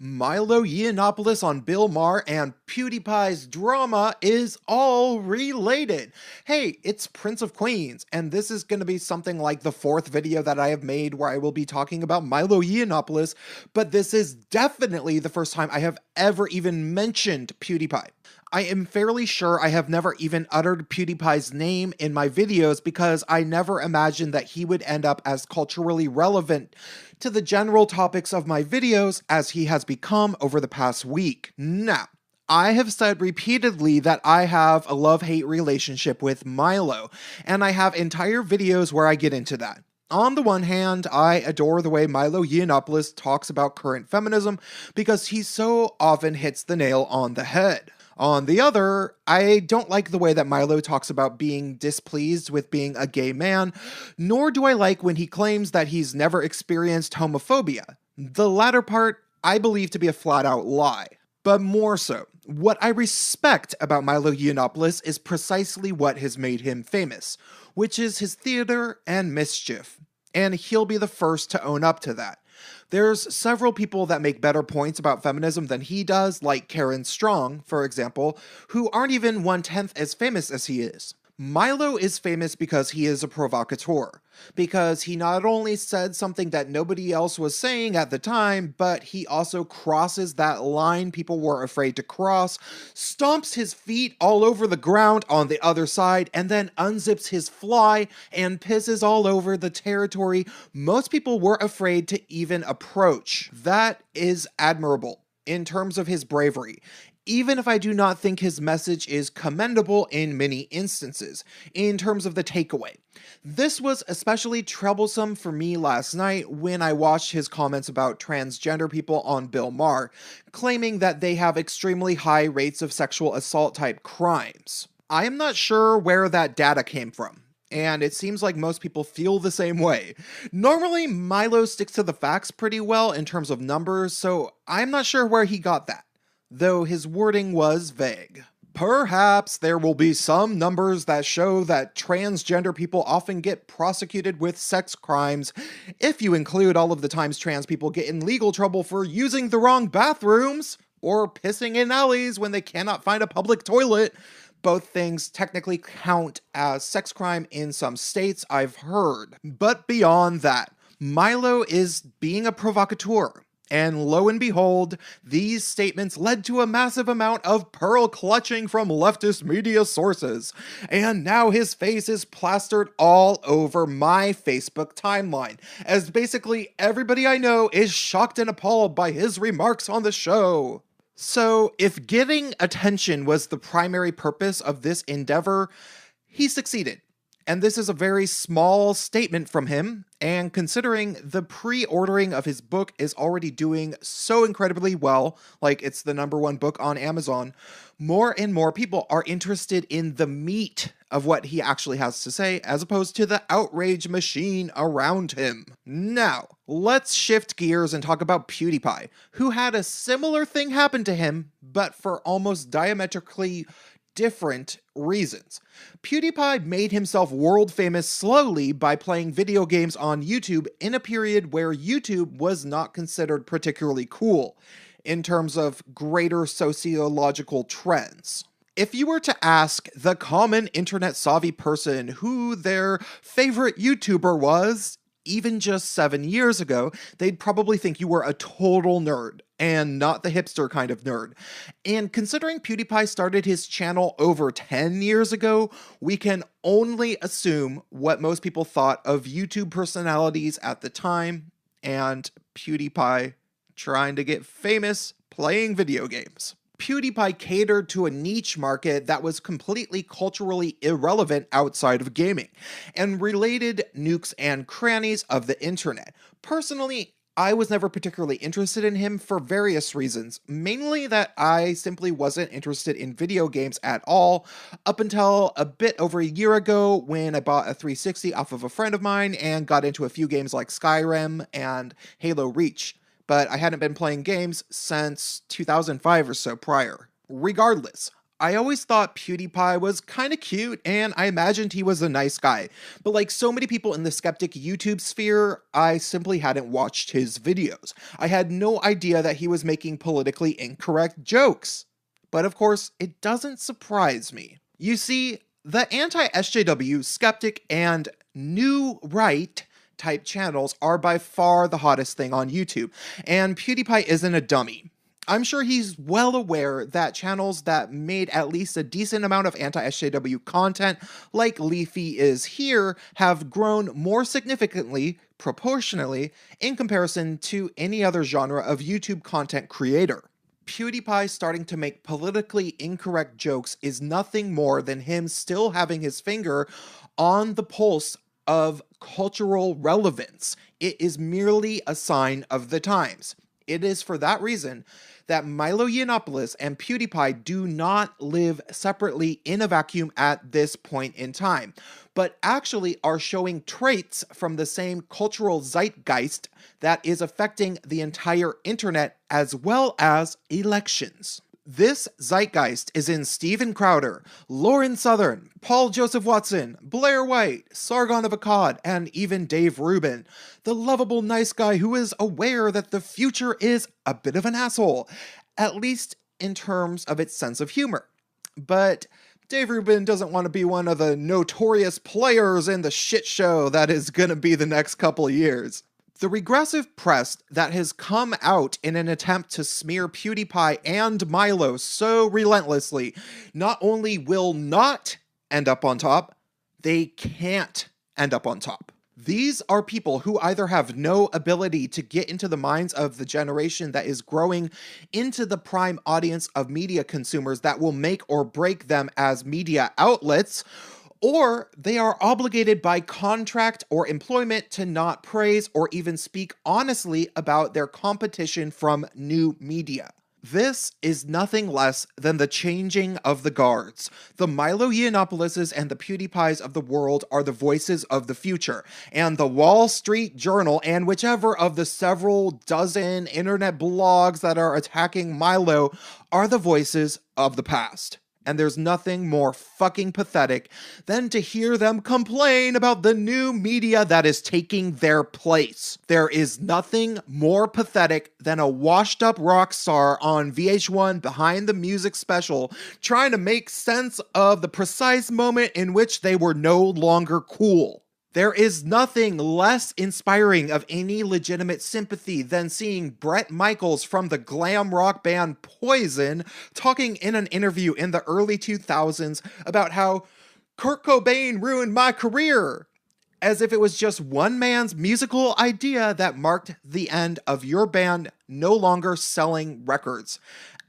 Milo Yiannopoulos on Bill Maher and PewDiePie's drama is all related. Hey, it's Prince of Queens, and this is going to be something like the fourth video that I have made where I will be talking about Milo Yiannopoulos, but this is definitely the first time I have ever even mentioned PewDiePie. I am fairly sure I have never even uttered PewDiePie's name in my videos because I never imagined that he would end up as culturally relevant to the general topics of my videos as he has become over the past week. Now, I have said repeatedly that I have a love-hate relationship with Milo, and I have entire videos where I get into that. On the one hand, I adore the way Milo Yiannopoulos talks about current feminism because he so often hits the nail on the head. On the other, I don't like the way that Milo talks about being displeased with being a gay man, nor do I like when he claims that he's never experienced homophobia. The latter part, I believe to be a flat-out lie. But more so, what I respect about Milo Yiannopoulos is precisely what has made him famous, which is his theater and mischief. And he'll be the first to own up to that. There's several people that make better points about feminism than he does, like Karen Strong, for example, who aren't even 1/10 as famous as he is. Milo is famous because he is a provocateur, because he not only said something that nobody else was saying at the time, but he also crosses that line people were afraid to cross, stomps his feet all over the ground on the other side, and then unzips his fly and pisses all over the territory most people were afraid to even approach. That is admirable in terms of his bravery, even if I do not think his message is commendable in many instances, in terms of the takeaway. This was especially troublesome for me last night when I watched his comments about transgender people on Bill Maher, claiming that they have extremely high rates of sexual assault type crimes. I am not sure where that data came from, and it seems like most people feel the same way. Normally, Milo sticks to the facts pretty well in terms of numbers, so I'm not sure where he got that, though his wording was vague. Perhaps there will be some numbers that show that transgender people often get prosecuted with sex crimes if you include all of the times trans people get in legal trouble for using the wrong bathrooms or pissing in alleys when they cannot find a public toilet. Both things technically count as sex crime in some states, I've heard. But beyond that, Milo is being a provocateur. And lo and behold, these statements led to a massive amount of pearl clutching from leftist media sources. And now his face is plastered all over my Facebook timeline, as basically everybody I know is shocked and appalled by his remarks on the show. So, if getting attention was the primary purpose of this endeavor, he succeeded. And this is a very small statement from him, and considering the pre-ordering of his book is already doing so incredibly well, like it's the #1 book on Amazon, more and more people are interested in the meat of what he actually has to say, as opposed to the outrage machine around him. Now, let's shift gears and talk about PewDiePie, who had a similar thing happen to him, but for almost diametrically different reasons. PewDiePie made himself world famous slowly by playing video games on YouTube in a period where YouTube was not considered particularly cool in terms of greater sociological trends. If you were to ask the common internet savvy person who their favorite YouTuber was, even just 7 years ago, they'd probably think you were a total nerd, and not the hipster kind of nerd. And considering PewDiePie started his channel over 10 years ago, we can only assume what most people thought of YouTube personalities at the time, and PewDiePie trying to get famous playing video games. PewDiePie catered to a niche market that was completely culturally irrelevant outside of gaming, and related nooks and crannies of the internet. Personally, I was never particularly interested in him for various reasons, mainly that I simply wasn't interested in video games at all, up until a bit over a year ago when I bought a 360 off of a friend of mine and got into a few games like Skyrim and Halo Reach. But I hadn't been playing games since 2005 or so prior. Regardless, I always thought PewDiePie was kinda cute, and I imagined he was a nice guy. But like so many people in the skeptic YouTube sphere, I simply hadn't watched his videos. I had no idea that he was making politically incorrect jokes. But of course, it doesn't surprise me. You see, the anti-SJW, skeptic, and new right type channels are by far the hottest thing on YouTube, and PewDiePie isn't a dummy. I'm sure he's well aware that channels that made at least a decent amount of anti-SJW content, like Leafy is here, have grown more significantly, proportionally, in comparison to any other genre of YouTube content creator. PewDiePie starting to make politically incorrect jokes is nothing more than him still having his finger on the pulse of cultural relevance. It is merely a sign of the times. It is for that reason that Milo Yiannopoulos and PewDiePie do not live separately in a vacuum at this point in time, but actually are showing traits from the same cultural zeitgeist that is affecting the entire internet as well as elections. This zeitgeist is in Steven Crowder, Lauren Southern, Paul Joseph Watson, Blair White, Sargon of Akkad, and even Dave Rubin, the lovable nice guy who is aware that the future is a bit of an asshole, at least in terms of its sense of humor. But Dave Rubin doesn't want to be one of the notorious players in the shit show that is gonna be the next couple of years. The regressive press that has come out in an attempt to smear PewDiePie and Milo so relentlessly not only will not end up on top, they can't end up on top. These are people who either have no ability to get into the minds of the generation that is growing into the prime audience of media consumers that will make or break them as media outlets, or they are obligated by contract or employment to not praise or even speak honestly about their competition from new media. This is nothing less than the changing of the guards. The Milo Yiannopoulos and the PewDiePies of the world are the voices of the future, and the Wall Street Journal and whichever of the several dozen internet blogs that are attacking Milo are the voices of the past. And there's nothing more fucking pathetic than to hear them complain about the new media that is taking their place. There is nothing more pathetic than a washed up rock star on VH1 Behind the Music special trying to make sense of the precise moment in which they were no longer cool. There is nothing less inspiring of any legitimate sympathy than seeing Bret Michaels from the glam rock band Poison talking in an interview in the early 2000s about how Kurt Cobain ruined my career, as if it was just one man's musical idea that marked the end of your band no longer selling records,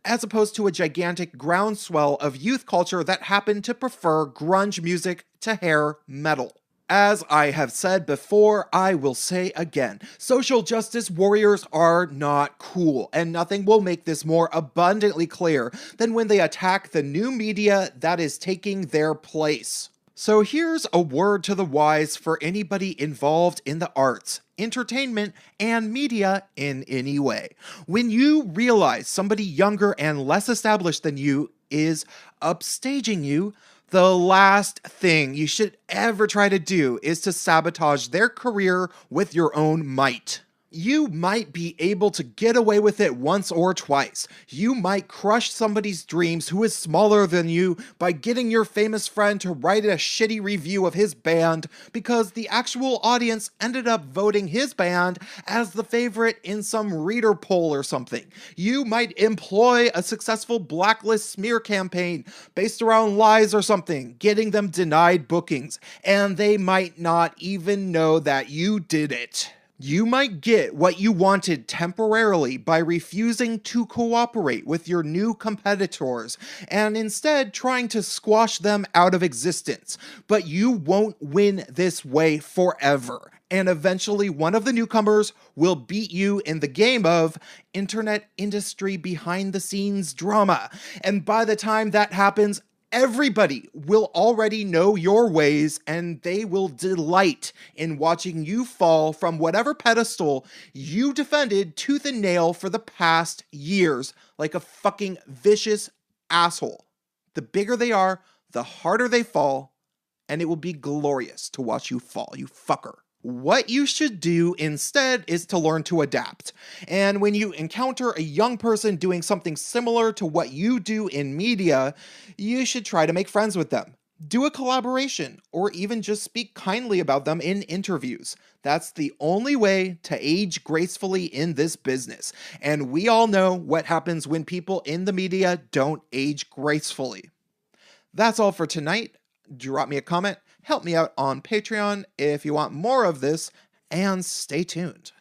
as opposed to a gigantic groundswell of youth culture that happened to prefer grunge music to hair metal. As I have said before, I will say again, social justice warriors are not cool, and nothing will make this more abundantly clear than when they attack the new media that is taking their place. So here's a word to the wise for anybody involved in the arts, entertainment, and media in any way. When you realize somebody younger and less established than you is upstaging you, the last thing you should ever try to do is to sabotage their career with your own might. You might be able to get away with it once or twice. You might crush somebody's dreams who is smaller than you by getting your famous friend to write a shitty review of his band because the actual audience ended up voting his band as the favorite in some reader poll or something. You might employ a successful blacklist smear campaign based around lies or something, getting them denied bookings, and they might not even know that you did it. You might get what you wanted temporarily by refusing to cooperate with your new competitors and instead trying to squash them out of existence, but you won't win this way forever. And eventually one of the newcomers will beat you in the game of internet industry behind the scenes drama. And by the time that happens, everybody will already know your ways, and they will delight in watching you fall from whatever pedestal you defended tooth and nail for the past years like a fucking vicious asshole. The bigger they are, the harder they fall, and it will be glorious to watch you fall, you fucker. What you should do instead is to learn to adapt. And when you encounter a young person doing something similar to what you do in media, you should try to make friends with them. Do a collaboration, or even just speak kindly about them in interviews. That's the only way to age gracefully in this business. And we all know what happens when people in the media don't age gracefully. That's all for tonight. Drop me a comment, help me out on Patreon if you want more of this, and stay tuned.